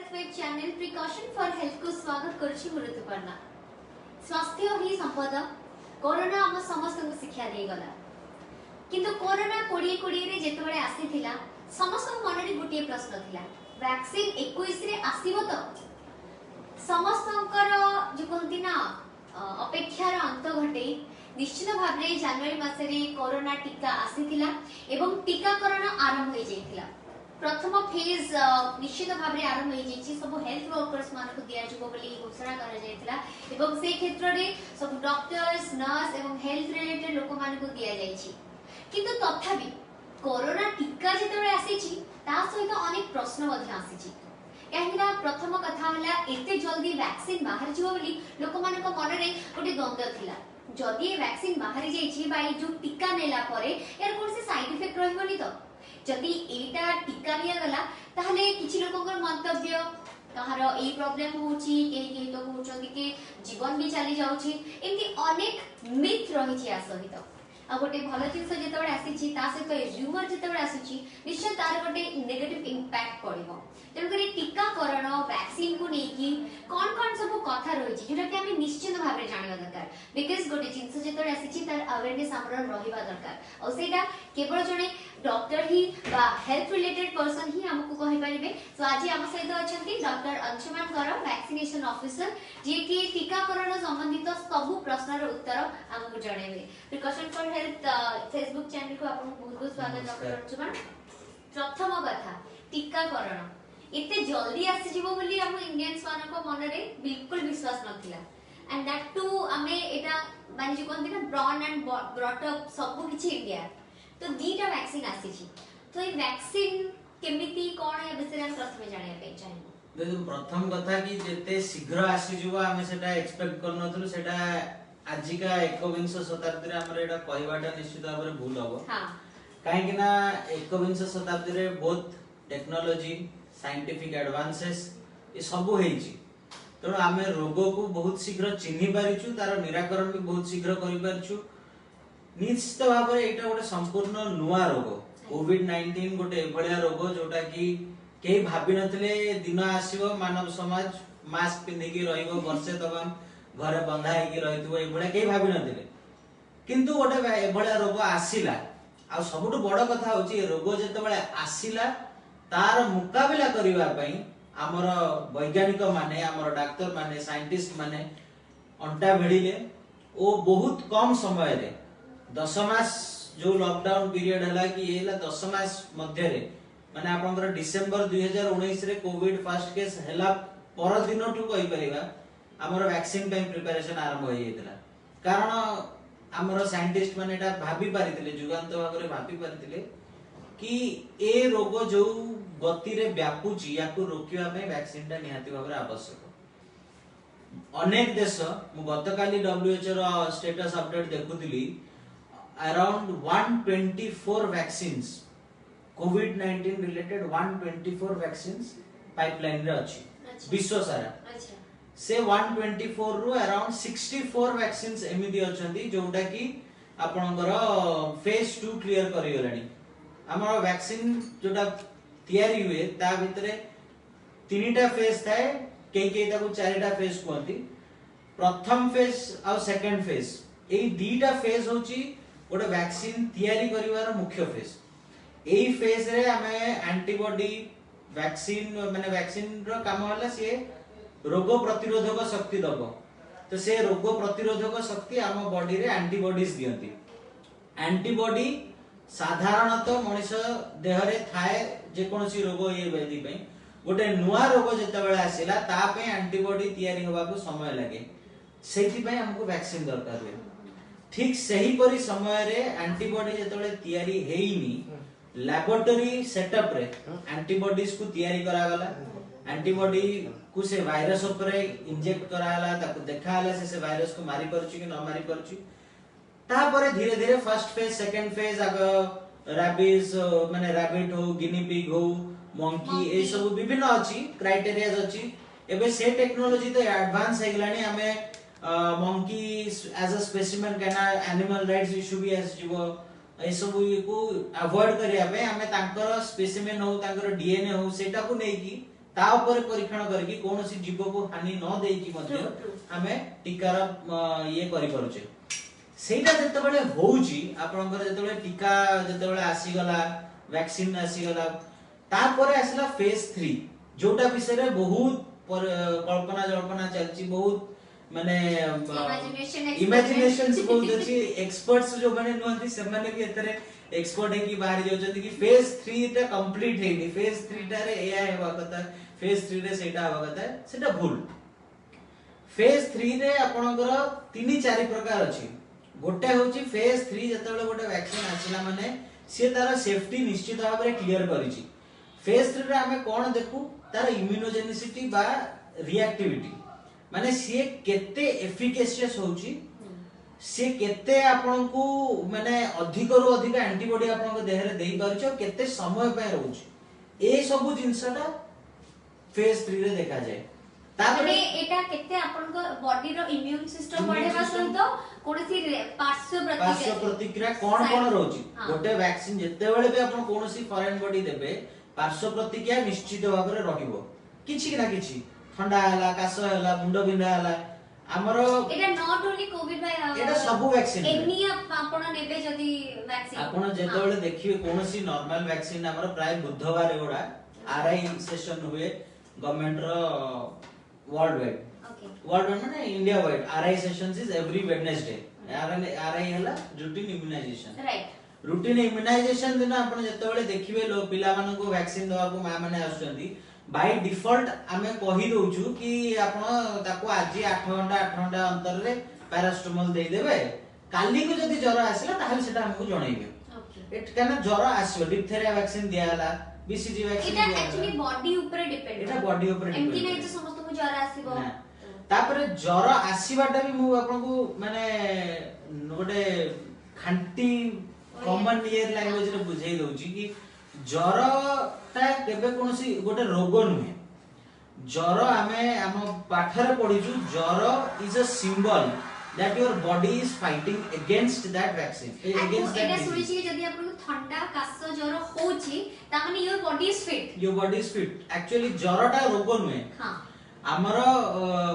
Health web channel precaution for health को स्वागत करुछि ऋतुपर्णा। स्वास्थ्य ही संपद। कोरोना हम समस्त को शिक्षा दे गला किंतु कोरोना 2020 रे जेतबेले आसीथिला समस्त मन रे गुटिए प्रश्न थिला, वैक्सीन 21 रे आसीबो तो समस्तकर जो कहती ना अपेक्षार अंत घटे। निश्चित भाव में जनवरी मासरे कोरोना टीका आसीथिला एवं टीकाकरण आरंभ हो जाइथिला। प्रथम फेज निश्चित भाव में आरंभ हो जाइछि। सब हेल्थ वर्कर्स मान को दिया जबो बोली घोषणा करा जाइथिला एवं से क्षेत्र रे सब डॉक्टर्स नर्स एवं हेल्थ रिलेटेड लोक मान को दिया जाइछि। किंतु तथापि कोरोना टीका जेतबे आसीछि ता सहित अनेक प्रश्न मध्ये आसीछि। कहिना प्रथम कथा हला एते जल्दी वैक्सीन बाहर जिवो बोली लोक मान को मन रे गोटे द्वंद्व थिला। जदि वैक्सीन बाहर जाइछि बाई जो टीका नेला परे यार कोन से साइड इफेक्ट रहबोनी तो जदि एटा टीका लिया गला ताहले किछि लोककर मंतव्य कहार ए प्रॉब्लम होची के तो कहउछन कि जीवन भी चली जाउछि। एमती अनेक मिथ रहिछि आ सहित आ गोटे भल जिनस जेतबे आसीछि ता सहित र्यूमर जेतबे आसीछि निश्चय तार गोटे नेगेटिव इंपैक्ट पड़िबो। तेणु करी टीकाकरण वैक्सीन को नेकी कोन कोन सब कथा रहिछि जेटा कि हम निश्चित भाबरे जानिबा दरकार। बिकॉज़ गोटे जिनस जेतबे आसीछि तार अवेयरनेस हमर रहिबा दरकार और सेटा केवल जने डॉक्टर ही बा हेल्थ रिलेटेड पर्सन ही हमको कहि परिबे। सो आज हम सहित अछंती डॉक्टर अंशुमान कर वैक्सीनेशन ऑफिसर जे कि टीकाकरण संबंधित सब प्रश्नर उत्तर हमको जणेबे। Precaution for health Facebook channel को आपन बहुत बहुत स्वागत डॉक्टर अंशुमान। प्रथम कथा टीकाकरण इते जल्दी आसी जीवो बोली हम इंडियंस मान को मन रे बिल्कुल विश्वास नथिला एंड दैट टू हमें एटा माने जे कोन दिना ब्रॉन एंड ब्रॉट अप सब किछि इंडिया तो दीटा वैक्सीन आसी छी। तो ये वैक्सीन केमिति कोन या विषय हम प्रथम जानिया पे चाहिए। देखो प्रथम कथा कि जेते शीघ्र आसी जीवो हमें सेटा एक्सपेक्ट करनथलु सेटा आजिका 21 शताब्दी रे हमर एटा कहबाटा निश्चित भाव रे भूल होबो। हां काहे कि ना 21 शताब्दी रे बहुत टेक्नोलॉजी साइंटिफिक एडवांसेस ये सब हेछि तो आमे रोग को बहुत शीघ्र चिन्हि पारिछु तार निराकरण भी बहुत शीघ्र करि पारिछु। निश्चित भाव रे एटा गोटे संपूर्ण नुवा रोग कोविड-19 गोटे एभलिया रोग जोटा कि केही भाबी नथिले दिन आसीबो मानव समाज मास्क पिंधि के रहिबो वर्षे तमाम घरे बंधा हे के रहितबो एभलिया केही भाबी नथिले किंतु गोटे एभलिया रोग आसीला। आ सबुठ बड़ कथा होची रोग जेतेबेले आसीला तार मुकाबिला करिवा पई हमर वैज्ञानिक माने हमर डॉक्टर माने साइंटिस्ट माने अंटा भिड़िले ओ बहुत कम समय रे 10 मास जो लॉकडाउन पीरियड हला कि एला 10 मास मध्य रे माने आपनकर डिसेंबर 2019 रे कोविड फर्स्ट केस हला पर दिन टू कहि परिबा हमर वैक्सीन पे प्रिपरेशन आरंभ होई जेतला। कारण हमर साइंटिस्ट माने एटा भाबी पारिथिले जुगांत भाग रे भाबी पारिथिले कि ए रोग जो गति रे व्यापुची याकू रोकिवा पे वैक्सीन ता निहाती भाव रे आवश्यक। अनेक देश मु गतकाली WHO रो स्टेटस अपडेट देखुतिली अराउंड 124 वैक्सीन्स कोविड-19 रिलेटेड 124 वैक्सीन्स पाइपलाइन रे अछि विश्व सारा। से 124 रु अराउंड 64 वैक्सीन्स एमिति अछंती जोटा कि आपनकर फेज 2 क्लियर करि गलानी। हमर वैक्सीन जोटा तयारी हुए ता भितरे तीनटा फेज थाए केई ताको चारटा फेज कोंती। प्रथम फेज और सेकंड फेज एई दीटा फेज होची गोटे वैक्सीन तयारी करिवार मुख्य फेज। एई फेज रे हमें एंटीबॉडी वैक्सीन माने वैक्सीन रो काम होला से रोग प्रतिरोधक शक्ति दबो तो से रोग प्रतिरोधक शक्ति हम बॉडी रे एंटीबॉडीज दियंती। एंटीबॉडी साधारणतः मनुष्य देह रे थाए जे कोनसी रोग ये बेदी पे गोटे नुवा रोग जेतेबेले आसीला ता पे एंटीबॉडी तयारी होबा को समय लागे सेति पे हमको वैक्सीन दरकार है। ठीक सही परी समय रे एंटीबॉडी जेतेबेले तयारी हेइनी लैबोरेटरी सेटअप रे एंटीबॉडीज को तयारी करा गला। एंटीबॉडी को से वायरस ऊपर इंजेक्ट करा हला ताको देखा हला से वायरस को मारी परछि कि न मारी परछि। ता परे धीरे धीरे फर्स्ट फेज सेकंड फेज आग रैबिस माने रैबिट हो गिनी पिग हो मंकी ए सब विभिन्न अछि क्राइटेरियाज अछि। एबे से टेक्नोलॉजी तो एडवांस हे गलानी हमें मंकी एज अ स्पेसिमेन कैना एनिमल राइट्स इशू भी एस जीवो ए सब को अवॉइड करिया पे हमें तांकर स्पेसिमेन हो तांकर डीएनए हो सेटा को नै की ता ऊपर परीक्षण करके कोनोसी जीव को हानि न देई कि मध्ये हमें टीकार ये करि परुचे सेटा जते बेले होउची आपनकर जते बेले टीका जते बेले आसी गला वैक्सीन आसी गला ता परे आसला फेज 3 जोटा विषय रे बहुत कल्पना जल्पना चलची बहुत माने इमेजिनेशन बहुत अछि एक्सपर्ट्स जो माने नहंती से माने कि एतरे एक्सपर्ट है कि बाहर जाउ जति कि फेज 3 टा कंप्लीट हेनी फेज 3 टा रे एया हेबा कथा फेज 3 रे सेटा हेबा कथा सेटा भूल फेज 3 रे आपनकर 3-4 प्रकार अछि गोटे होची फेज 3 जते बेले गोटे वैक्सीन आसिला माने से तार सेफ्टी निश्चित भाव रे क्लियर करिछि फेज 3 रे हमें कोन देखु तार इम्यूनोजेनिसिटी बा रिएक्टिविटी माने से केते एफिकेशियस होची से केते आपन को माने अधिक रु अधिक एंटीबॉडी आपन को देह रे देई परछ केते समय पे रहउची ए सब जिंसटा फेज 3 रे देखा जाय तापरे एटा केते आपन को बॉडी रो इम्यून सिस्टम बढ़ेबा सहित कोनसी पार्श्व प्रतिक्रिया कोन कोन रहउची गोटे वैक्सीन जते बेले भी आपन कोनसी फॉरेन बॉडी देबे पार्श्व प्रतिक्रिया निश्चित भाव रे रहिबो किछि ना किछि ठंडा हला कास हला मुंडो बिंधा हला हमरो एटा नॉट ओनली कोविड भाई एटा सब वैक्सीन एनी आपण नेबे जदी वैक्सीन आपण जेते बेले देखिबे कोनसी नॉर्मल वैक्सीन हमरो प्राय बुधवार एगोडा आरआई सेशन हुए गवर्नमेंट रो वर्ल्ड वाइड वर्ल्ड वाइड माने India wide RI sessions is every Wednesday RI हला routine immunisation right routine immunisation दिन आपण जेते बेले देखिबे लो पिला मानको वैक्सीन दवा को मां माने आसुचंदी बाय डिफॉल्ट आमे कहि दोछु कि आपण ताको आज 8 घंटा अंतर रे पैरासिटामोल दे देबे काली को जदी ज्वर आसिला ताहले सेटा हमकु जणाइबे एट काना ज्वर आसियो डिप्थेरिया वैक्सीन दियाला बीसीजी वैक्सीन दियाला एटा एक्चुअली बॉडी ऊपर डिपेंड एटा बॉडी ऊपर डिपेंड एमती नै जे समस्त को ज्वर आसीबो तापर ज्वर आसीबाटा भी मु आपन को माने गोटे खांटी कॉमन इयर लैंग्वेज रे बुझाई दउची कि ज्वर ता केबे कोनसी गोटे रोग नुहे ज्वर हमें हम पाठरे पढिजु ज्वर is a symbol that your body is fighting against that vaccine against that एटा सुनिछि कि जदी आपन ठंडा कास ज्वर होछि ता माने your body is fit actually ज्वरटा रोग नुहे हां हमर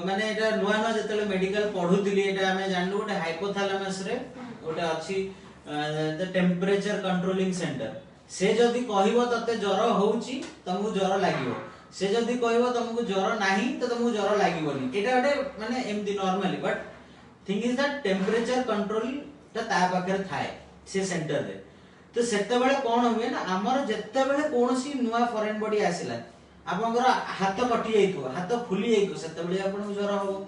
माने एटा नुवा न जतले मेडिकल पढुतिली एटा हमें जानलु गोटे हाइपोथैलेमस रे गोटे अछि द टेम्परेचर कंट्रोलिंग सेंटर से जदी कहिबो तते ज्वर होउची तमु ज्वर लागिवो से जदी कहिबो तमु ज्वर नाही त तमु ज्वर लागिवोनी एटा गोटे माने एमदी normally but thing is that temperature control ता पाखरे थाए से सेंटर रे तो सेते बेले कोन होय ना हमर जत्ते बेले कोनसी नुवा फॉरेन बॉडी आसिला आपनकर हाथ कटि जाइतो हाथ फुली जाइतो सेते बेले आपन ज्वर हो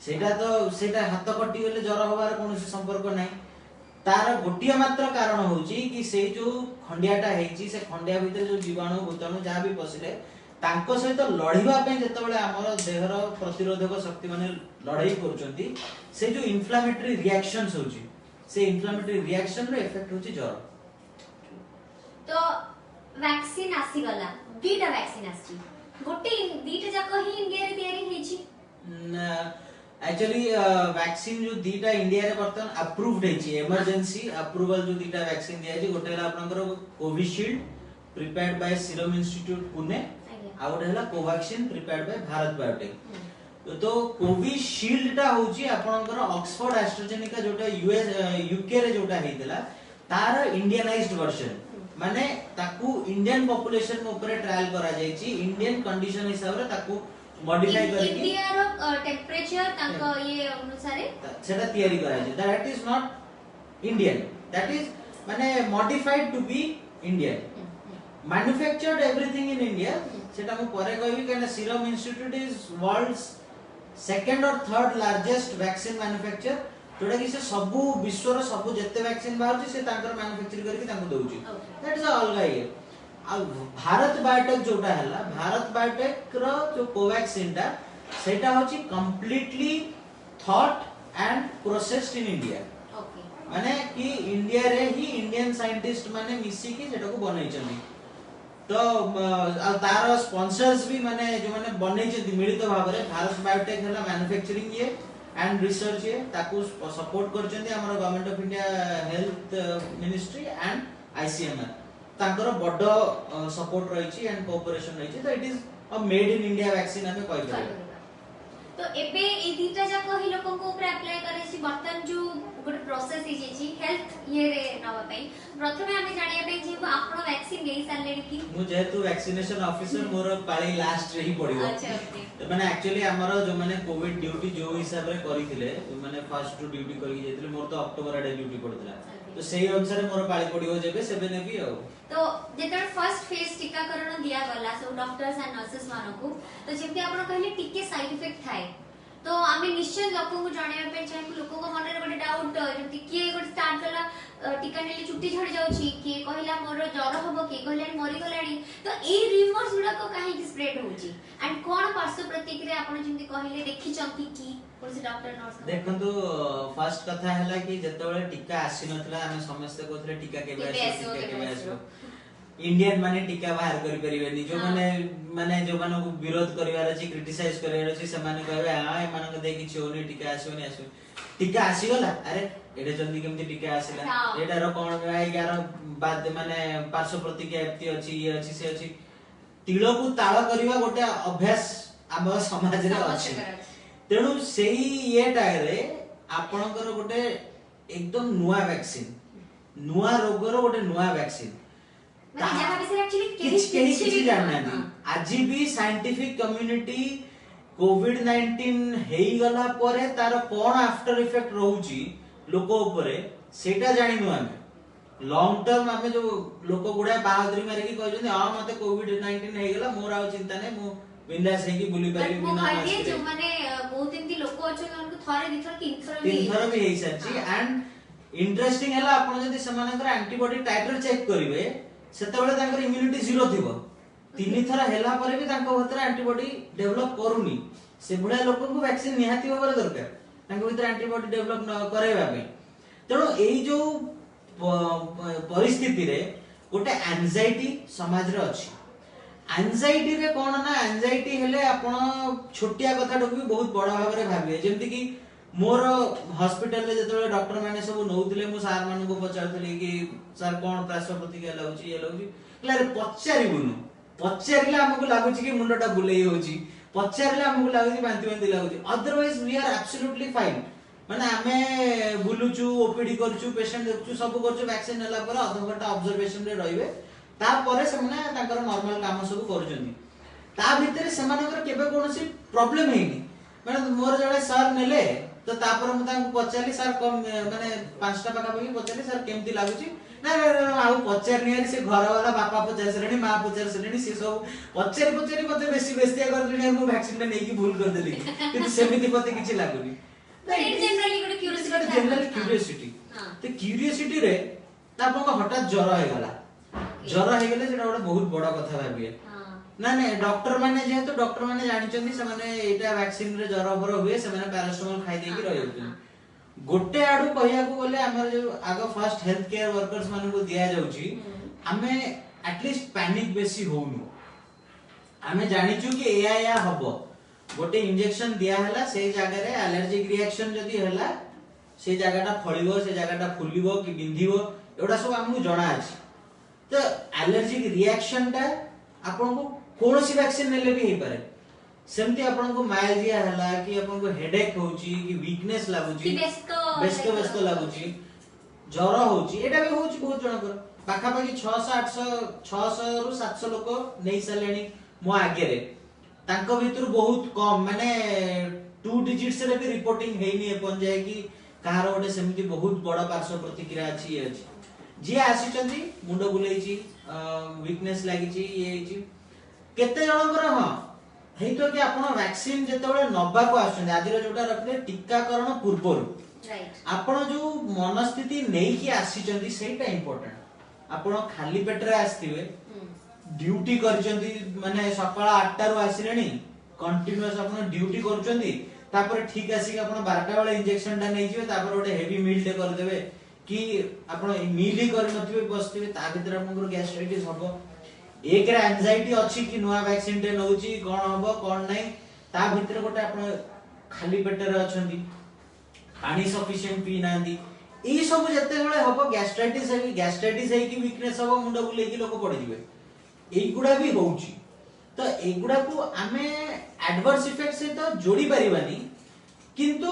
सेटा हाथ कटि गेले ज्वर होबार कोनसी संपर्क नाही तार गोटिया मात्र कारण होची कि से जो खंडियाटा हेची से खंडिया भीतर जो जीवाणु भूताणु जहाँ भी पसिले तांको सहित लढिबा पे जते बेले हमर देहर प्रतिरोधक शक्ति माने लढाई करूचंती से जो इन्फ्लेमेटरी रिएक्शंस होची से इन्फ्लेमेटरी रिएक्शन रे इफेक्ट होची ज्वर तो वैक्सीन आसी गला दीटा वैक्सीन आसी गोटे दीटा जाको ही इंडिया रे तयारी हेची एक्चुअली वैक्सीन जो दीटा इंडिया रे बर्तन अप्रूव्ड हेची इमरजेंसी अप्रूवल जो दीटा वैक्सीन दिया जी गोटे आपनकर कोविशील्ड प्रिपेयर्ड बाय सीरम इंस्टीट्यूट पुणे आ गोटे हला कोवैक्सीन प्रिपेयर्ड बाय भारत बायोटेक तो कोविशील्ड टा होची आपनकर ऑक्सफोर्ड एस्ट्राजेनेका जोटा यूएस यूके रे जोटा हेतिला तार इंडियनाइज्ड वर्जन माने ताकू इंडियन पॉपुलेशन ऊपर ट्रायल करा जायची इंडियन कंडीशन हिसाब रे ताकू मॉडिफाई करके इंडिया रो टेंपरेचर ताको ये अनुसार सेटा तयारी करा जाय that is not Indian that is माने modified to be Indian manufactured everything in India सेटा मु परे कहबी काना Serum Institute is world's second और थर्ड लार्जेस्ट वैक्सीन मैन्युफैक्चर जोटा कि से सब विश्व रो सब जत्ते वैक्सीन बाहर से तांकर मैन्युफैक्चर करके तांको दउची दैट इज अलगा ये आ भारत बायोटेक जोटा हला भारत बायोटेक रो जो कोवैक्सीन टा सेटा होची completely thought and processed in India okay माने कि इंडिया रे ही इंडियन साइंटिस्ट माने मिसी की सेटा को बनाई चली तो तार स्पॉन्सर्स भी माने जो माने बनाई चली मिलित भाव रे भारत बायोटेक हला मैन्युफैक्चरिंग ये एंड रिसर्च ये ताकू सपोर्ट करचंदी हमर government of India health ministry and ICMR तांकर बड सपोर्ट रहिछि एंड कोऑपरेशन रहिछि तो इट इज और मेड इन इंडिया वैक्सीन हमें कहि परबे। तो एबे ए दीटा जाक ही लोकन को ऊपर अप्लाई करे छी बर्तन जो गुड प्रोसेस ही छी हेल्थ ये रे नवा पई प्रथमे हमें जानिया पे जे आपण वैक्सीन ले सारले की मु जेतु वैक्सीनेशन ऑफिसर मोर पाली लास्ट रे ही पड़िबो। अच्छा ओके तो माने एक्चुअली हमर जो माने कोविड ड्यूटी जो हिसाब रे करिथिले माने फर्स्ट टू ड्यूटी करि जेतिले मोर तो अक्टोबर आडे ड्यूटी पड़तला तो सेही अनुसार मोर पाली पड़िबो जेबे सेबे नेबी आ। तो जेतर फर्स्ट फेज टीकाकरण दिया गला सो डॉक्टर्स एंड नर्सेस मानको तो जेमति आपण कहले टिके साइड इफेक्ट थाए तो आमे निश्चय लोगों को जानिया पे चाहे लोगों को मन रे गोटे डाउट जेमति किए गोटे स्टार्ट कला टीका नेले चुट्टी झड़ जाउची किए कहला मोर ज्वर हबो किए कहला मरि गलानी तो ए रिमर्स गुडा को काहे कि स्प्रेड होची एंड कोन पार्श्व प्रतिक्रिया आपण जेमति कहले देखि चंती की कोन से डॉक्टर नर्स देखंतु फर्स्ट कथा हैला कि जेतबेले टीका आसी नथला हमें समस्त कोथले टीका केबे आसो इंडियन माने टीका बाहर करि परिबेनी जो माने जो माने विरोध करिवार अछि क्रिटिसाइज करिवार अछि से माने कहबे हां ए माने दे कि छोनी टीका आसोनी आसो टीका आसी गला अरे एडे जल्दी केमति टीका आसिला एडारो कोन यार बाद माने पार्श्व प्रतिक्रिया एप्ति अछि ये अछि से अछि तिलो को ताळ करिवा गोटे अभ्यास हम समाज रे अछि तेणु सेही ये टाइरे आपणकर गोटे एकदम नुआ वैक्सीन नुआ रोगर गोटे नुआ वैक्सीन माने जहां विषय एक्चुअली किछि जानना नहीं आज भी साइंटिफिक कम्युनिटी कोविड 19 हेई गला परे तार कोन आफ्टर इफेक्ट रहउची लोक ऊपरे सेटा जानिनु हमें लॉन्ग टर्म हमें जो लोक गुडा बहादुरी मारी की कहजोनी हां मते कोविड 19 हेई गला मोर आ चिंता नै मु बिंदास है कि बुली पारी बिना मास्क जो माने बहुत दिन लोक अछि उनको थारे दिथर तीन थर भी हेई सच्ची एंड इंटरेस्टिंग हला आपण जदी समानकर एंटीबॉडी टाइटर चेक करिवे सेतेबेले तांकर इम्यूनिटी जीरो थिबो तीन थरा हेला परे भी तांको भतर एंटीबॉडी डेवलप करूनी से बुढा लोक को वैक्सीन निहाती होबर दरकार तांको भतर एंटीबॉडी डेवलप न करेबा पे तेणु एई जो परिस्थिति रे गोटे एंजाइटी समाज रे अछि एंजाइटी रे कोन ना एंजाइटी हेले आपण छोटिया कथा भी बहुत बड़ा भाव रे भाबिए जेमति कि मोर हॉस्पिटल रे जतले डॉक्टर माने सब नउतिले मु सार मान को पचारथले कि सर कोन पार्श्व प्रतिक्रिया लाउची ये लाउची क्लियर पचारिबुनु पचारिले हमको लागुची कि मुंडटा बुलेई होची पचारिले हमको लागुची बांती लागुची otherwise we are absolutely fine माने हमें बुलुचू ओपीडी करचू पेशेंट देखचू सब करचू वैक्सीन नेला पर आधा घंटा ऑब्जर्वेशन रे रहिबे ता परे semana तांकर नॉर्मल काम सब करूचंदी ता भीतर सेमानकर केबे कोनोसी प्रॉब्लम हेनी माने मोर जड़े सर नेले तो तापर मु तांको पचारली सर कम माने पांचटा पाका पकी पचारली सर केमती लागुची ना आउ पचार नियारी से घर वाला बापा पचार सरेनी मां पचार सरेनी से सब पचारी मते बेसी बेस्तिया कर देनी मु वैक्सीन ने नेकी भूल कर देली किंतु सेमिति पते किछि लागुनी generally good curiosity general curiosity तो क्यूरियोसिटी रे तापन को हठात ज्वर हे गला ज्वर हे गेले सेटा गोटे बहुत बड़ा कथा भाबिए ना ना डॉक्टर माने जेहेतु डॉक्टर माने जानिचंदी से माने एटा वैक्सीन रे ज्वर भर हुए से माने पैरासिटामोल खाइ दे की रहि जउछन गोटे आडू कहिया को बोले हमर जो आगो फर्स्ट हेल्थ केयर वर्कर्स माने को दिया जाउची हमें एटलीस्ट पैनिक बेसी होउनु हमें जानिचु कि एया हबो गोटे इंजेक्शन दिया हला से जगह रे एलर्जिक रिएक्शन जदी हला से जगहटा फळिबो से जगहटा फुलिबो कि बिंधिबो एडा सब हमहु जणा अछि तो एलर्जिक रिएक्शन टा आपन को कोनोसी वैक्सीन नेले भी हे पारे सेमती आपन को माइल्डिया हला कि आपन को हेडेक होउची कि वीकनेस लागुची बेस्तो लागुची ज्वर होउची एटा भी होउची बहुत जण कर पाखा पाखी 600 रु 700 लोक नै सलेनी मो आगे रे तांको भीतर बहुत कम माने 2 डिजिट्स रे भी रिपोर्टिंग हेनी अपन जाय कि कहार ओटे सेमती बहुत बड़ा पार्श्व प्रतिक्रिया अछि ये अछि जे आसीचंती मुंडो बुलेइची वीकनेस लागिची ये हेची केते जणकर हां हेतो कि आपण वैक्सीन जेतेबेले नबा को आछन आदिर जोटा रखले टीकाकरण पूर्व राइट आपण जो मनस्थिति नेई कि आसीचंती सेटा इंपोर्टेंट आपण खाली पेट रे आस्थिबे ड्यूटी करचंती माने सकाळ 8 टा रु आसिलेनी कंटीन्यूअस आपण ड्यूटी करचंती तापर ठीक आसी आपण 12टा बेले इंजेक्शन टा नै जिवे तापर ओटे हेवी मील टे कर देबे कि आपण मील ही कर नथिबे बसथिबे ता भीतर आपनकर गैस्ट्राइटिस हबो एक रे एंजाइटी अछि कि नुवा वैक्सीन टे नउची कोन हबो कोन नै ता भीतर गोटे आपण खाली पेट रे अछंती पानी सफिशिएंट पी नांदी ई सब जते बेले हबो गैस्ट्राइटिस है कि वीकनेस हबो मुंड बुले कि लोक पड़ जिवे एई गुडा भी होउची तो एगुडा को आमे एडवर्स इफेक्ट से तो जोड़ी परिबानी किंतु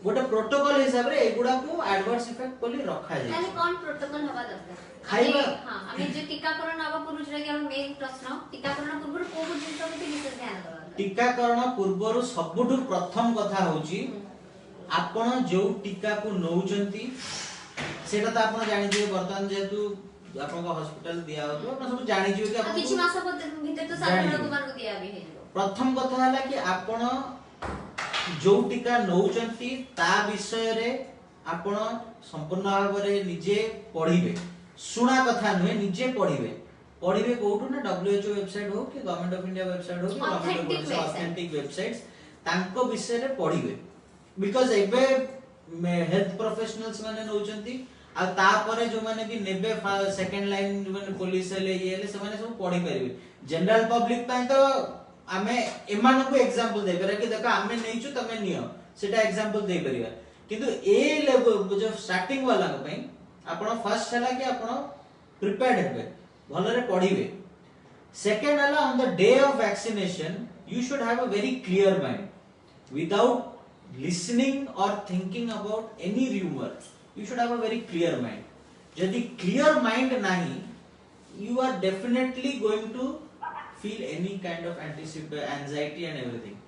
गोटे प्रोटोकॉल हिसाब रे एगुडा को एडवर्स इफेक्ट बोली रखा जाय ताले कोन प्रोटोकॉल हवा दरकार खाइबा हां हमें जो टीकाकरण हवा पूर्व जो कि हम मेन प्रश्न टीकाकरण पूर्व को जिंस को विशेष ध्यान देबा टीकाकरण पूर्व सबुठु प्रथम कथा होची आपण जो टीका को नौचंती सेटा तो आपण जानि जे वर्तमान जेतु आपण को हॉस्पिटल दिया होतो आपण सब जानि जे कि आपण किछि मास भीतर तो साधारण लोक मान को दिया भी है प्रथम कथा हला कि आपण जो टीका नौचंती ता विषय रे आपण संपूर्ण भाव रे निजे पढिबे सुना कथा नुहे निजे पढिबे कोठु ना WHO वेबसाइट हो कि गवर्नमेंट ऑफ इंडिया वेबसाइट हो कि गवर्नमेंट ऑफ ऑथेंटिक वेबसाइट्स तांको विषय रे पढिबे बिकॉज़ एबे हेल्थ प्रोफेशनल्स माने नौचंती आ तापरे जो माने भी नेबे सेकंड लाइन जो माने पुलिस ले ये ले से माने सब पढी परिबे जनरल पब्लिक पय तो आमे एमान को एग्जांपल दे परबे कि देखो आमे नैचु तमे नियो सेटा एग्जांपल दे परिबा किंतु ए लेवल जो स्टार्टिंग वाला को पय आपण फर्स्ट हला कि आपण प्रिपेयर्ड हेबे भलो रे पढिबे सेकंड हला on the day of vaccination you should have a very clear mind without listening और thinking about any rumour you should have a very clear mind jodi clear mind nahi you are definitely going to feel any kind of anxiety and everything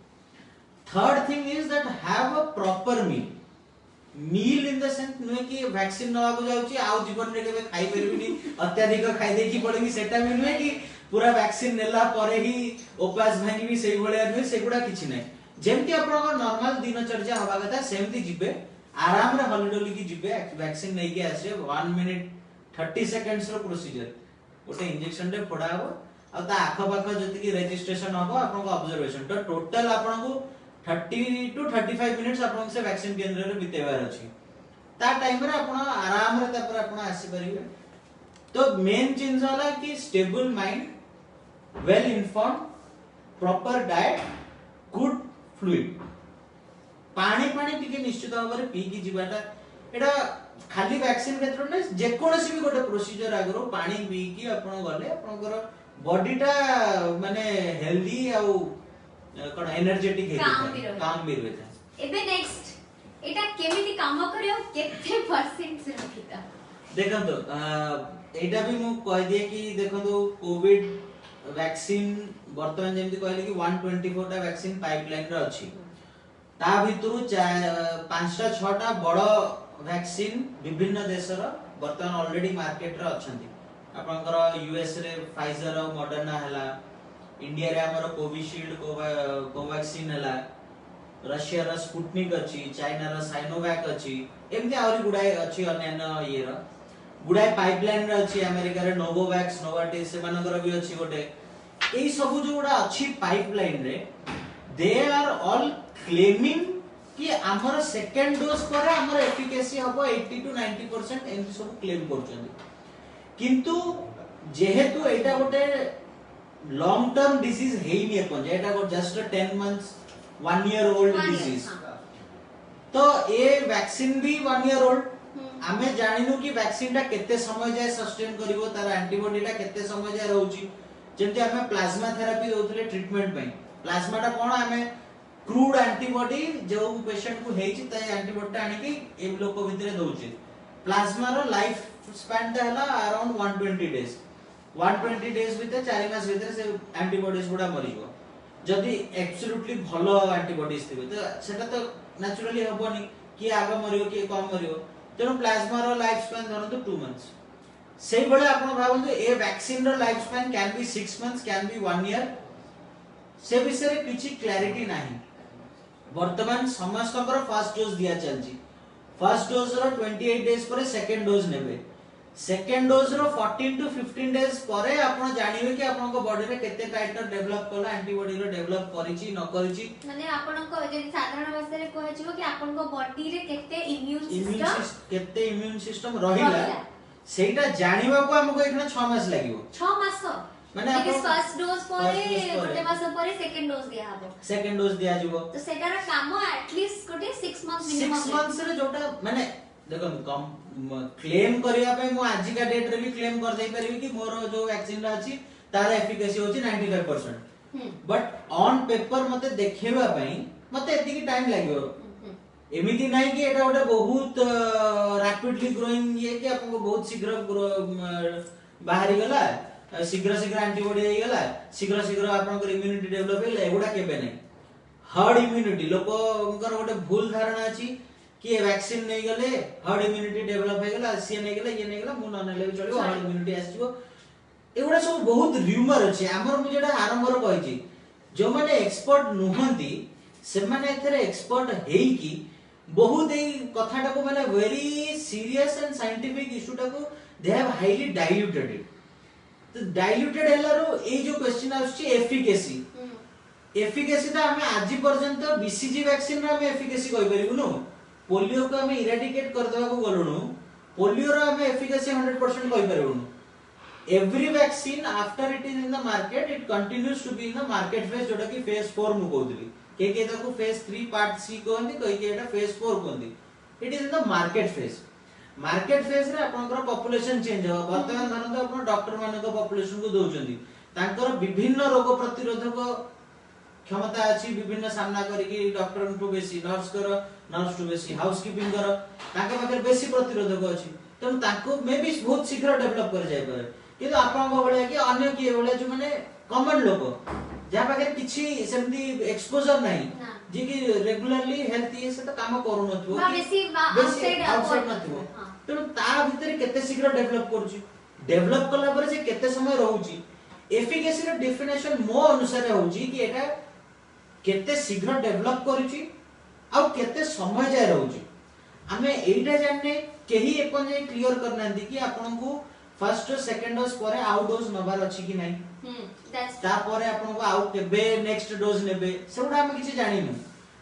third thing is that have a proper meal in the sense नुहे कि vaccine नवा को जाउची आउ जीवन रे केबे खाइ परबिनी अत्याधिक खाइ दे की पड़ेगी सेटा भी नुहे कि पूरा वैक्सीन नेला परे ही उपास भांगी भी सेही भलिया नुहे सेगुडा किछि नै जेमति आपन नॉर्मल दिनचर्या हवा कथा सेमति जिबे आराम रे हॉलिडे की जिबे वैक्सीन नै के आसे 1 मिनिट 30 सेकंड्स रो प्रोसीजर ओटे इंजेक्शन रे फोड़ा हो आ ता आखो पाखो जति की रजिस्ट्रेशन हो आपन को ऑब्जर्वेशन तो टोटल आपन को 30 टू 35 मिनिट्स आपन से वैक्सीन केंद्र रे बितेवार अछि ता टाइम रे आपन आराम रे तापर आपन आसी परिबे तो मेन चीज होला कि stable mind well inform proper diet good fluid पानी पानी टिके निश्चित भाव रे पी की जीवाटा एटा खाली वैक्सीन क्षेत्र ने जे कोनोसी भी गोटे प्रोसीजर आगरो पानी पी की आपण गले आपनकर बॉडीटा माने हेल्दी आ कोन एनर्जेटिक हे काम भी रहता एबे नेक्स्ट एटा केमिति काम करियो केते परसेंट सुरक्षित देखन तो एटा भी मु कह दिए कि देखन तो कोविड वैक्सीन वर्तमान जेमति कहले कि 124 टा वैक्सीन पाइपलाइन रे अछि ता भितरु 5टा 6टा बड़ वैक्सीन विभिन्न देशर वर्तमान ऑलरेडी मार्केट रे अछंती आपनकर यूएस रे फाइजर और मॉडर्ना हला इंडिया रे हमर कोविशील्ड कोवैक्सीन हला रशिया रा स्पुटनिक अछि चाइना रा साइनोवैक अछि एमति आउरी गुडाय अछि अन्य ये रा गुडाय पाइपलाइन रे अछि अमेरिका रे नोवोवैक्स नोवार्टिस से मानकर भी अछि गोटे एई सब जो गुडा अछि पाइपलाइन रे दे आर ऑल क्लेमिंग कि हमर सेकंड डोज पर हमर एफिकेसी हबो 80 टू 90% एमति सब क्लेम करछन्ती किंतु जेहेतु एटा गोटे लॉन्ग टर्म डिसीज हेइनी अपन जेटा गो just 10 months 1 year old disease तो ए वैक्सीन भी 1 ईयर ओल्ड आमे जानिनु कि वैक्सीन ता केते समय जाय सस्टेन करिवो तार एंटीबॉडी ता केते समय जाय रहउची जेंति आमे प्लाज्मा थेरेपी दोथले ट्रीटमेंट पई प्लाज्मा ता कोन आमे क्रूड एंटीबॉडी जो पेशेंट को हेची त एंटीबॉडी ता आनी कि ए लोक भितरे दोउची प्लाज्मा रो लाइफ स्पैन ता हला अराउंड 120 डेज 120 डेज भितर 4 मास भितर से एंटीबॉडीज गुडा मरिगो जदी एब्सोल्युटली भलो एंटीबॉडीज थिबे तो सेटा तो नेचुरली हबोनी कि आगो मरियो कि कम मरियो तेनो प्लाज्मा रो लाइफ स्पैन धरन 2 मंथ्स सेही बळे आपण भाबंतु ए वैक्सीन रो life span can be 6 months can be 1 year से विषय रे किछि क्लैरिटी नाही वर्तमान समस्तकर फर्स्ट डोज दिया चलजी फर्स्ट डोज रो 28 डेज पर सेकंड डोज नेबे सेकंड डोज रो 14 टू 15 डेज परे आपण जानिबे कि आपण को बॉडी रे केते टाइटर डेवलप करला एंटीबॉडी रो डेवलप करिछि न करिछि माने आपण को जे साधारण भाषा रे कहजिवो कि आपण को बॉडी रे केते इम्यून सिस्टम रहिला सेटा जानिबा को हमको एखना 6 मास लागिवो 6 मास माने आपण फर्स्ट डोज परे गोटे मास परे सेकंड डोज दिया हबो सेकंड डोज दिया जिवो तो सेटा रा काम एट लीस्ट गोटे 6 मंथ मिनिमम 6 मंथ्स रे जोटा माने देखो कम क्लेम करिया पे मु आजिका डेट रे भी क्लेम कर दे परिबी कि मोर जो वैक्सीन रा अछि तार एफिकेसी होछि 95% बट ऑन पेपर मते देखेबा पई मते एतिकी टाइम लागो एमिति नाही कि एटा गोटे बहुत रैपिडली ग्रोइंग ये कि आपन को बहुत शीघ्र बाहरी गला शीघ्र शीघ्र एंटीबॉडी हो गला शीघ्र शीघ्र आपन को इम्यूनिटी डेवलप हेला एगुडा केबे नै हर्ड इम्यूनिटी लोकंकर गोटे भूल धारणा अछि कि ये वैक्सीन नै गले हर्ड इम्यूनिटी डेवलप हे गला सी नै गला ये नै गला मु न ले चलियो हर्ड इम्यूनिटी आसीबो एगुडा सब बहुत र्यूमर अछि हमर मु जेडा आरंभ रो कहि छी जो माने एक्सपर्ट नुहंती से माने एथरे एक्सपर्ट हेई की बहुत ए कथाटा को माने very serious and scientific issue टा को they have highly diluted it तो डाइल्यूटेड हेलारो ए जो क्वेश्चन आछी एफिकेसी ता हमें आज पर्यंत बीसीजी वैक्सीन रा हमें एफिकेसी कहि परिबु नो पोलियो को हमें इरेडिकेट कर देबा को गलुनु पोलियो रा हमें एफिकेसी 100% कहि परिबु every vaccine after it is in the market it continues to be in the market phase जोटा कि फेज 4 मु कहउतली के ताको फेज 3 पार्ट सी कहंदी कहि के एटा फेज 4 कहंदी it is in the market phase रे आपनकर पॉपुलेशन चेंज हो वर्तमान धरन तो आपन डॉक्टर मानक पॉपुलेशन को दोचंदी तांकर विभिन्न रोग प्रतिरोधक क्षमता अछि विभिन्न सामना करिकि डॉक्टर टू बेसी नर्स टू बेसी हाउसकीपिंग कर ताके पाखे बेसी प्रतिरोधक अछि तन ताको मे भी बहुत शीघ्र डेवलप कर जाय पारे किंतु आपन को बळे कि अन्य कि बळे जो माने कॉमन लोक जा पाखे किछि सेमती एक्सपोजर नाही जे कि रेगुलरली हेल्थ ये से तो काम करू नथु बेसी आउटसाइड नथु तन ता भीतर केते शीघ्र डेवलप करछि डेवलप कला पर जे केते समय रहउछि एफिकेसी रो डेफिनेशन मो अनुसार होउछि कि एटा केते शीघ्र डेवलप करूची आ केते समय जाय रहउची हमें एटा जानने केही एकन जे क्लियर करना दी कि आपन को फर्स्ट सेकंड डोज परे आउट डोज नबार अछि कि नै ता परे आपन को आउट केबे नेक्स्ट डोज नेबे सेउडा हम किछि जानि नै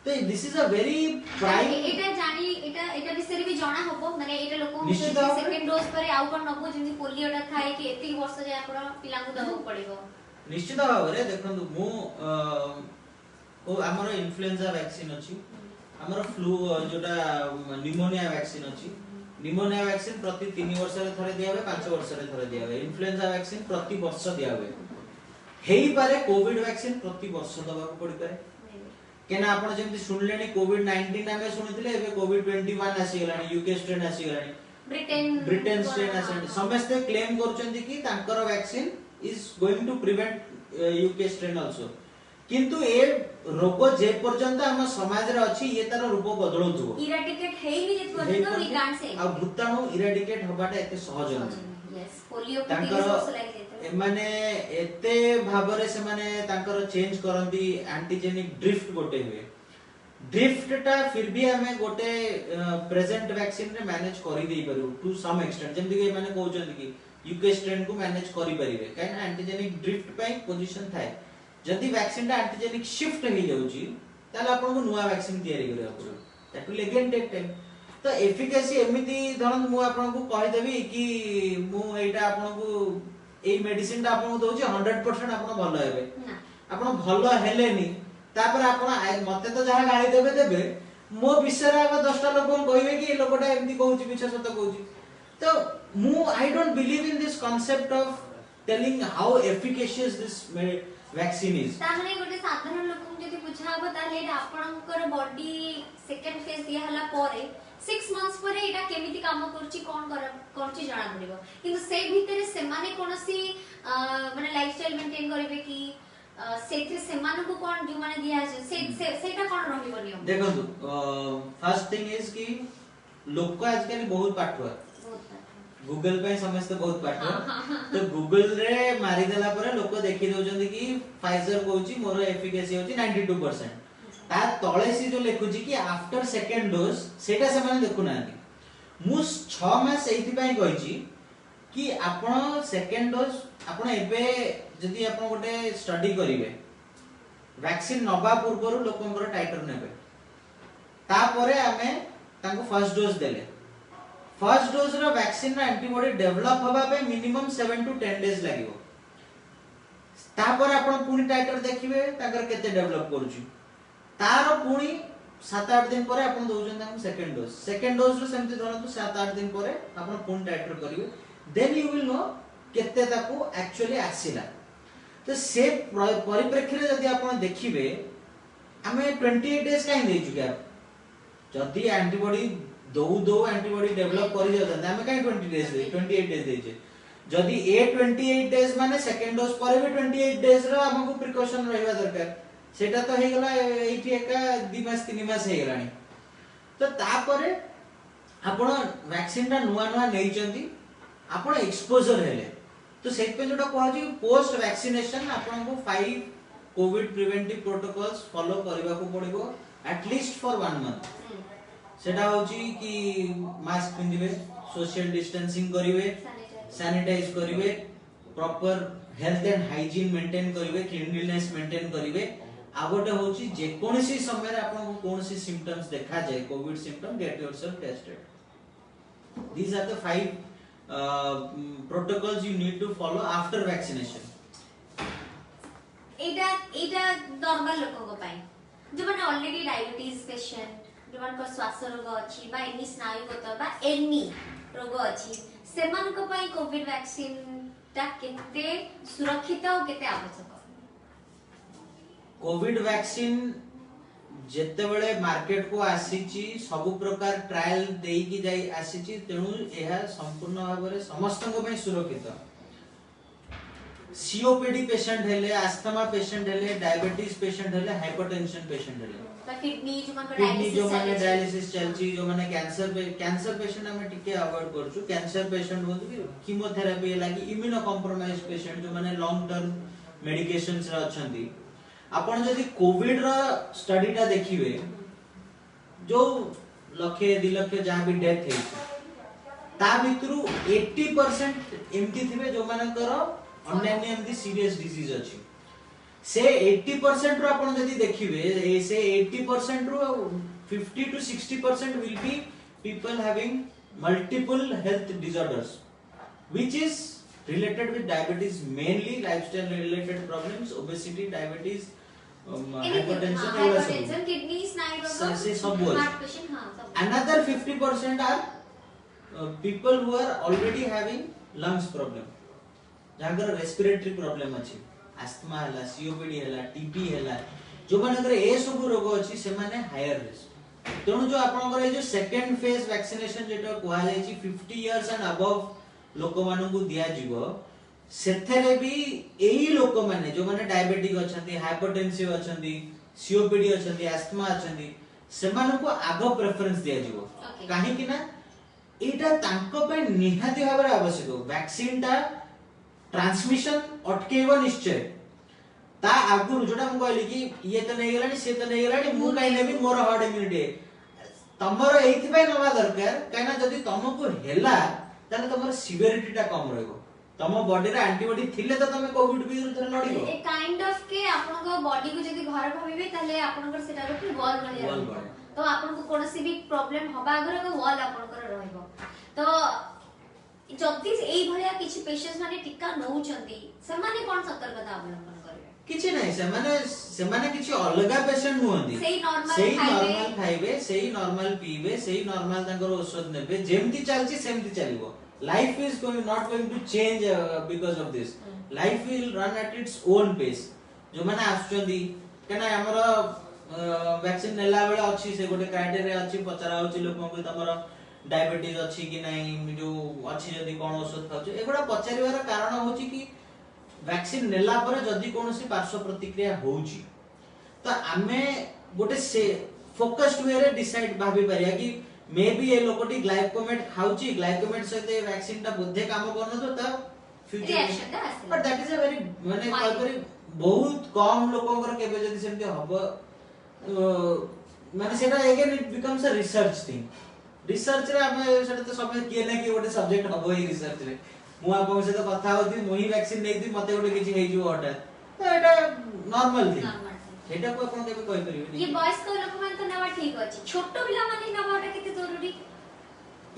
तो this is a very prime एटा जानि एटा विषय भी जाना होबो माने एटा लोक सेकंड डोज परे आउट कोन नबो जेमि पोलियोटा थाए कि एति वर्ष जे आपन पिला को दबो पड़िबो निश्चित भाव रे देखंतु मु ओ हमर इन्फ्लुएंजा वैक्सीन अछि हमर फ्लू जोटा निमोनिया वैक्सीन अछि निमोनिया वैक्सीन प्रति 3 वर्ष रे थरे दियावे 5 वर्ष रे थरे दियावे इन्फ्लुएंजा वैक्सीन प्रति वर्ष दियावे हेई पारे कोविड वैक्सीन प्रति वर्ष दबा को पड़ी पारे केना आपण जेमति सुनलेनी कोविड 19 हमें सुनिथिले एबे कोविड 21 आसी गलानी यूके स्ट्रेन आसी गलानी ब्रिटेन स्ट्रेन आसी समस्त क्लेम करचंदी कि तांकर vaccine is going to prevent UK strain also किंतु ए रोग जे पर्यंत हम समाज रे अछि ये तार रूप बदलौथु इरेडिकेट हेई नि जे पर्यंत we can't say uh भूताणु eradicate होबाटा एते सहज नै यस पोलियो को 30 वर्ष लागि जेते माने एते भाबरे से माने तांकर चेंज करंती एंटीजेनिक ड्रिफ्ट गोटे हुए ड्रिफ्ट टा फिर भी हमें गोटे प्रेजेंट वैक्सीन रे मैनेज करि देई परु टू सम एक्सटेंट जेमति के माने कहउचन कि यूके स्ट्रेन को मैनेज करि परिबे काहे एंटीजेनिक ड्रिफ्ट पई पोजीशन थाए जदी वैक्सीन टा एंटीजेनिक शिफ्ट हे जाउची ताले आपन को नुवा वैक्सीन तयारी करिया पड़ो that will again take time तो एफिकेसी एमिति धरन मु आपन को कहि देबी कि मु एटा आपन को ए मेडिसिन टा आपन को दोची 100% आपन भलो हेबे आपन भलो हेलेनी तापर आपन मते तो जहा गाली देबे मो विषय रे 10टा लोक कहबे कि ए लोकटा एमिति कहउची मिछ सत कहउची तो मु I don't believe in this concept of telling how efficacious this vaccine is ताने गोटे साधारण लोक जति बुझाबो ताले आपनकर बॉडी सेकंड फेज दिया हला परे 6 मंथ्स परे एटा केमिति काम करची कोन करची जाना पड़िबो किंतु से भीतर से माने कोनसी माने लाइफस्टाइल मेंटेन करबे कि सेथि से माने को कोन जो माने दिया से सेटा कोन रहिबो नियम देखंतु फर्स्ट थिंग इज कि लोक आजकल बहुत पाठुआ गूगल पे समस्त बहुत पाठ तो गूगल रे मारी देला परे लोक देखि दोजंदी कि फाइजर कहउची मोर एफिकेसी होची 92% ता तळे सी जो लेखुची कि आफ्टर सेकंड डोज सेटा से माने देखु नांती मु 6 मास एथि पई कहिची कि आपण सेकंड डोज आपण एबे जदी आपण गोटे स्टडी करिवे वैक्सीन नबा पूर्वरु लोकंकर टाइटर नेबे ता परे हमें तांको फर्स्ट डोज देले फर्स्ट डोज रो वैक्सीन रो एंटीबॉडी डेवलप होबा पे मिनिमम 7 टू 10 डेज लागिवो तापर आपण पुनी टाइटर देखिबे ताकर केते डेवलप करूची तारो पुनी 7-8 दिन परे आपण दोजन ताको सेकंड डोज रो सेमति धरंतु 7-8 दिन परे आपण पुनी टाइटर करिवे देन यू विल नो केते ताको एक्चुअली आसीला तो से परिप्रेक्षी रे जदि आपण देखिबे हमें 28 डेज काहे देछु गैप जदि एंटीबॉडी दो एंटीबॉडी डेवलप करि जात हमें काहे 28 डेज देछे जदि ए 28 डेज माने सेकंड डोज पर भी 28 डेज रो हमको प्रिकॉशन रहबा दरकार सेटा तो हे गला एठी एका 2 मास 3 मास हे गलानी तो तापरे आपण वैक्सीन ता नुवा नुवा नै चंती आपण एक्सपोजर हेले तो सेट पे जोटा कहै छी पोस्ट वैक्सीनेशन आपण को 5 कोविड प्रिवेंटिव प्रोटोकॉल्स फॉलो करबा को पड़िबो एटलीस्ट फॉर 1 मंथ सेटा होची कि मास्क पिंदिबे सोशल डिस्टेंसिंग करिवे सैनिटाइज करिवे proper health and hygiene maintain करिवे क्लीनलीनेस मेंटेन करिवे आगोटे होची जे कोनसी समय रे आपन को कोनसी सिम्पटम्स देखा जाय Covid symptom get yourself tested these are the 5 protocols you need to follow after vaccination एटा नॉर्मल लोक को पाई जो माने ऑलरेडी डायबिटीज पेशेंट जो मान को श्वास रोग अछि बा एनी स्नायुगत बा एनी रोग अछि सेमान को पाई कोविड वैक्सीन ता केते सुरक्षित और केते आवश्यक कोविड वैक्सीन जेते बेले मार्केट को आसीची सब प्रकार ट्रायल देई की जाई आसीची तेनु एहा संपूर्ण भाबरे समस्त को पई सुरक्षित सीओपीडी पेशेंट हेले अस्थमा पेशेंट हेले डायबिटीज पेशेंट हेले हाइपरटेंशन पेशेंट हेले किडनी जो माने डायलिसिस चलची जो माने कैंसर पेशेंट हमें टिके अवॉइड करछु कैंसर पेशेंट होत कि कीमोथेरेपी लागी इम्यूनो कॉम्प्रोमाइज पेशेंट जो माने लॉन्ग टर्म मेडिकेशंस रा अछंती आपण जदी कोविड रा स्टडी ता देखिबे जो लखे 2 लाख जहां भी डेथ हे ता भितरु 80% एमटी थिबे जो माने करो अन्य एमटी सीरियस डिजीज अछि से 80% रो आपण जदी देखिबे से 80% रो 50 to 60% will be people having multiple health disorders which is related with diabetes mainly lifestyle related problems obesity diabetes hypertension kidney स्नायु से सब हार्ट पेशेंट हां सब another 50% are people who are already having lungs problem जागर respiratory problem अछि asthma हला COPD हला TB हला जो मानकर ए सब रोग अछि से माने हायर रिस्क तेणु जो आपनकर ए जो सेकंड फेज वैक्सीनेशन जेटा कोहा जाय छी 50 इयर्स एंड अबव लोक मानन को दिया जीवो सेथरे भी एही लोक माने जो माने डायबिटिक अछंती हाइपरटेंसिव अछंती सीओपीडी अछंती अस्थमा अछंती सेमान को आगो प्रेफरेंस दिया जीवो काहे कि ना एटा तांको पे निहाती भाबरे आवश्यक वैक्सीन ता ट्रांसमिशन अटकेबो निश्चय ता आगुरु जोटा हम कहली कि ये त नै गेलानी से त नै गेलानी मु काई नेबी मोर हार्ड इम्यूनिटी तमरो एथि पय नवा दरकार काइना जदी तमको हेला ताले तमर सिवियरिटी ता कम रहबो तम बॉडी रे एंटीबॉडी थिले त तमे कोविड विरुद्ध लड़िबो ए काइंड ऑफ के आपन को बॉडी को जदी घर भाबिबे ताले आपन को सेटा रो वॉल बनिया तो आपन को कोनोसी भी प्रॉब्लम हबा आगर को वॉल आपन को रहइबो तो जदी एई भलिया किछि पेशेंट्स माने टीका नउ चंती समाने कोन सतर्कता अवलंबन करबे किछि नै से माने किछि अलगा पेशेंट हुंदी सेही नॉर्मल खाइबे सेही नॉर्मल पीबे सेही नॉर्मल तांकर औषध नेबे जेमति चलछि सेमति चलिबो life is not going to change because of this life will run at its own pace जो माने आछुंदी केना हमर वैक्सीन नेला बेला अछि से गोटे क्राइटेरिया अछि पचरा होछि लोक को तमर डायबिटीज अछि कि नै जो अछि जदी कोन औषध खाउ एगुडा पचारिवार कारण होछि कि वैक्सीन नेला पर जदी कोनोसी पार्श्व प्रतिक्रिया होउछि त आमे गोटे से फोकस्ड वे रे डिसाइड भाबी परिया कि मे बी ए लोकटी ग्लाइकोमेट खाउची ग्लाइकोमेट सहित वैक्सीन ता बुद्धे काम करन तो ता future but that is a very माने कयपरी बहुत कम लोकंकर केबे जदी सेमते हबो माने सेटा again it becomes a research thing research रे हम सेटा तो सब किए ना कि गोटे सब्जेक्ट हबो ही रिसर्च रे मु आपन से तो कथा होती मोही वैक्सीन नै दी मते गोटे किछि हेइ जो हटा तो एटा नॉर्मल थिंग एटा को अपन केबे कहि परिबे ये बॉयज को लोक मान तो नवा ठीक अछि छोटो बिला माने नवाटा केते जरूरी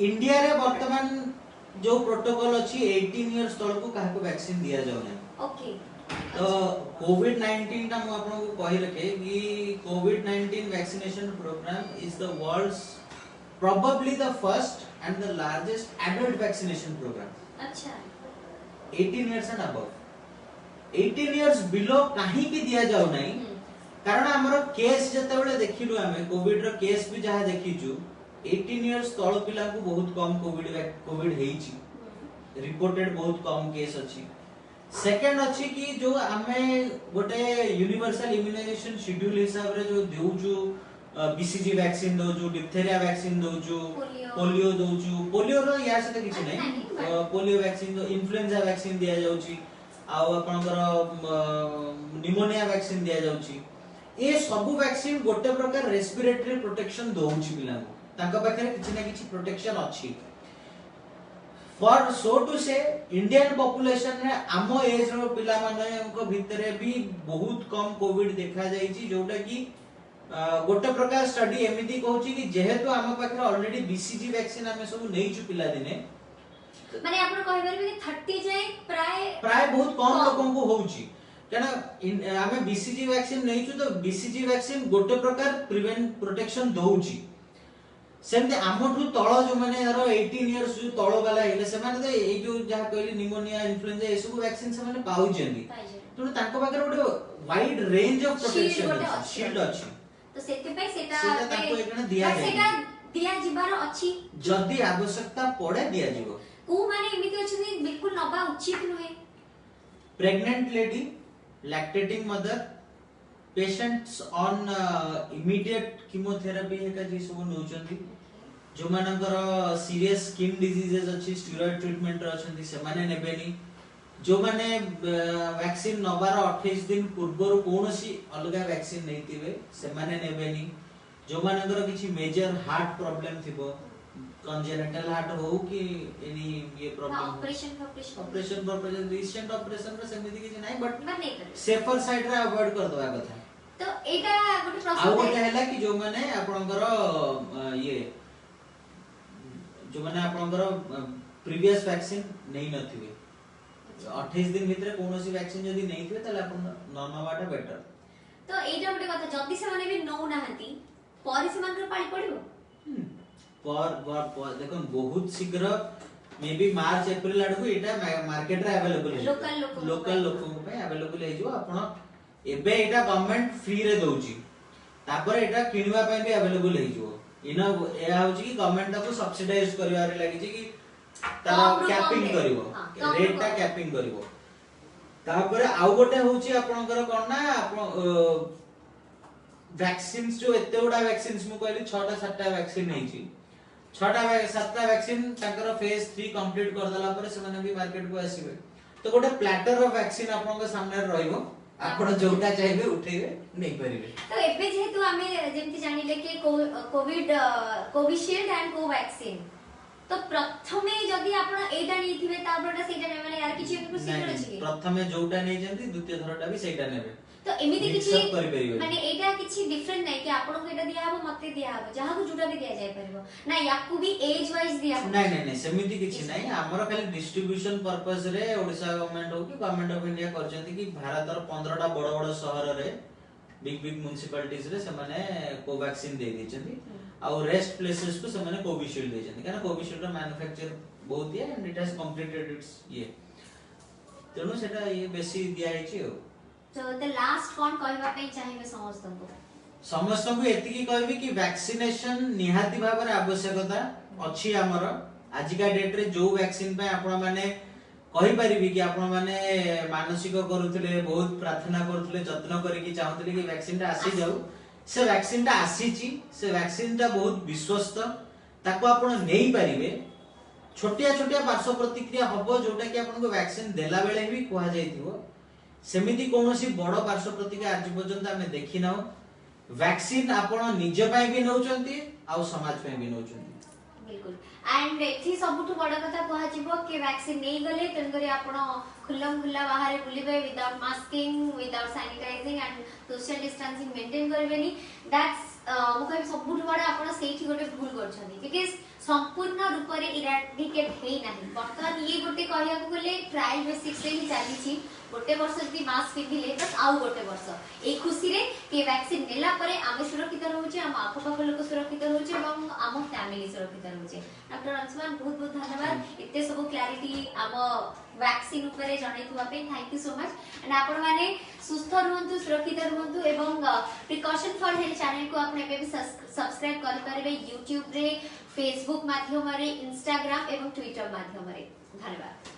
इंडिया रे वर्तमान जो प्रोटोकॉल अछि 18 इयर्स तळ को काहे को वैक्सीन दिया जाउ नै ओके तो कोविड 19 ता मु आपन को कहि रखे कि Covid 19 vaccination program is the world's probably the first and the largest adult vaccination program अच्छा 18 years and above 18 years below काहे की दिया जाउ नाही कारण हमर केस जते बेले देखिलु हमें कोविड रो केस भी जहा देखिजु 18 इयर्स तळ पिला को बहुत कम कोविड हेइची रिपोर्टेड बहुत कम केस अछि सेकंड अछि कि जो हमें गोटे यूनिवर्सल इम्यूनाइजेशन शेड्यूल हिसाब रे जो देउजु बीसीजी वैक्सीन दोजु डिप्थेरिया वैक्सीन दोजु पोलियो दोजु पोलियो रो या से किछ नै पोलियो वैक्सीन दो इन्फ्लुएंजा वैक्सीन दिया जाउची आ आपनकर निमोनिया वैक्सीन दिया जाउची ए सब वैक्सीन गोटे प्रकार रेस्पिरेटरी प्रोटेक्शन दोउची पिला ताका पाखरे किछ ना किछ प्रोटेक्शन अछि फॉर सो टू से इंडियन पॉपुलेशन रे आम एज रो पिला माने को भितरे भी बहुत कम कोविड देखा जाईची जोटा कि गोटे प्रकार स्टडी एमिति कहूची कि जेहेतु आम पाखरे ऑलरेडी बीसीजी वैक्सीन हमें सब नेइचु पिला दिने माने आपण कहि परबे कि 30 जाय प्राय बहुत कम लोगन को होउची केना हमें बीसीजी वैक्सीन नेइचु तो बीसीजी वैक्सीन गोटे प्रकार प्रिवेंट प्रोटेक्शन दोउची सेमते आमठु तळ जो माने यार 18 इयर्स जो तळ वाला हेले से माने तो ए जो जहा कहली निमोनिया इन्फ्लुएंजा ए सब वैक्सीन से माने पाउचेंदी तो तांको पाकर गोटे wide range of protection shield अछि तो सेते पे सेटा तांको एकना दिया जाय सेटा दिया जिबार अछि जदी आवश्यकता पड़े दिया जिवो को माने एमिति अछि बिल्कुल नबा उचित नहे pregnant lady lactating mother patients on immediate chemotherapy हेका जे सब नउचंती जो मानकर सीरियस स्किन डिजीजेस अछि स्टेरॉइड ट्रीटमेंट रछंती से माने नेबेनी जो माने वैक्सीन नबार 28 दिन पूर्व कोनोसी अलगा वैक्सीन नैतिबे से माने नेबेनी जो मानकर किछि मेजर हार्ट प्रॉब्लम थिबो कंजेनिटल हार्ट हो कि एनी ये प्रॉब्लम ऑपरेशन रिसेंट ऑपरेशन रे सेमिति किछि नाही बट सेफर साइड रे अवॉइड कर दवा कथा तो एटा गोटे प्रश्न आ गोटे हैला कि जो माने आपनकर ये जो माने आपनकर प्रीवियस वैक्सीन नै नथिबे 28 दिन भितरे कोनोसी वैक्सीन जदी नै थिबे तले आपन ननवाटा बेटर तो एटा गोटे कथा जदी से माने भी नौ नाहंती परि से मानकर पाली पड़िबो पर देखो बहुत शीघ्र मे बी मार्च अप्रैल आडू एटा मार्केट रे अवेलेबल है लोकल लोक पे अवेलेबल है जो आपण एबे एटा गवर्नमेंट फ्री रे दोउची तापर एटा किनवा पे भी अवेलेबल है जो इना ए आउची कि गवर्नमेंट ताको सब्सिडाइज करबारे लागि कि तार कैपिंग करिवो रेट ता कैपिंग करिवो तापर आउ गोटे होची आपनकर कोन ना आपण वैक्सीन्स जो एते उडा वैक्सीन्स मु कहली 6 टा 7 टा वैक्सीन नैची 6 टा 7 टा वैक्सीन ताकर फेज 3 कंप्लीट कर दला पर से माने भी मार्केट को आसीबे तो गोटे प्लैटर ऑफ वैक्सीन आपन के सामने रहइबो आपण जोटा चाहिए उठेबे नहीं परिबे तो एबे जेहेतु हमें जेमति जानिले कि कोविड कोविशील्ड एंड कोवैक्सीन तो प्रथमे जदी आपण एटा नैथिबे तापरटा सेटा नै माने यार किछि प्रोसीजर अछि प्रथमे जोटा नै जंती द्वितीय थरटा भी सेटा नेबे तो एमिति किछि माने एटा किछि डिफरेंट नै कि आपण को एटा दिया हबो मते दिया हबो जहा को जोटा भी दिया जाय परबो ना याकू भी एज वाइज दिया नै नै नै सेमिति किछि नै हमर खाली डिस्ट्रीब्यूशन पर्पस रे ओडिसा गवर्नमेंट हो कि गवर्नमेंट ऑफ इंडिया करजंती कि भारत र 15 टा बड़ बड़ शहर रे बिग बिग म्युनिसिपलिटीज रे से माने कोवैक्सीन दे दिचंती आ रेस्ट प्लेसेस को से माने कोविशील्ड देचंती कारण कोविशील्ड र मैन्युफैक्चर बहुत है and it has completed it's ये तेनु सेटा ये बेसी दिया हिची हो तो द लास्ट कोन कहबा पे चाहिबे समस्त को एति की कहबी कि वैक्सीनेशन निहाती भाबर आवश्यकता अछि हमर आजिका डेट रे जो वैक्सीन पे आपण माने कहि परिबी कि आपण माने मानसिक करूथिले बहुत प्रार्थना करूथिले यत्न करी कि चाहूथिले कि वैक्सीन ता आसी जाऊ से वैक्सीन ता आसीची से वैक्सीन ता बहुत विश्वस्त ताको आपण नेई परिबे छोटिया छोटिया पार्श्व प्रतिक्रिया हबो जोटा कि आपण को वैक्सीन देला बेले भी कोहा जाईथिबो सेमिति कोनोसी बड़ पार्श्व प्रतिक्रिया आज पर्यंत हमें देखि नाउ वैक्सीन आपण निज पय भी नउचंती आ समाज पय भी नउचंती बिल्कुल एंड एथि सबुठु बड़ कथा कोहा जिवो कि वैक्सीन नै गले तन करी आपण खुल्लम खुल्ला बाहर बुलिबे without masking without sanitising and social distancing maintain करबेनी दैट्स मुखै सबुठु बड़ आपण सेठी गोटे भूल करछनी बिकॉज़ संपूर्ण रूप रे इराडिकेट हेई नाही वर्तमान ये गोटे कहिया को गले ट्रायल बेसिक्स रे ही चाली छी गोटे वर्ष जदी मास्क पिंधिले बस आउ गोटे वर्ष ए खुशी रे कि वैक्सीन नेला परे आमे सुरक्षित रहउचे हम आखपाख लोक सुरक्षित रहउचे एवं आम फैमिली सुरक्षित रहउचे डॉक्टर अंशुमान बहुत बहुत धन्यवाद इत्ते सब क्लैरिटी आम वैक्सीन ऊपर जणैथुवा पे thank you so much and आपण माने सुस्थ रहंतु सुरक्षित रहंतु एवं प्रिकॉशन फॉर हेल्थ चैनल को आपण एबे भी सब्सक्राइब कर परबे YouTube रे फेसबुक माध्यम रे इंस्टाग्राम एवं ट्विटर माध्यम रे धन्यवाद।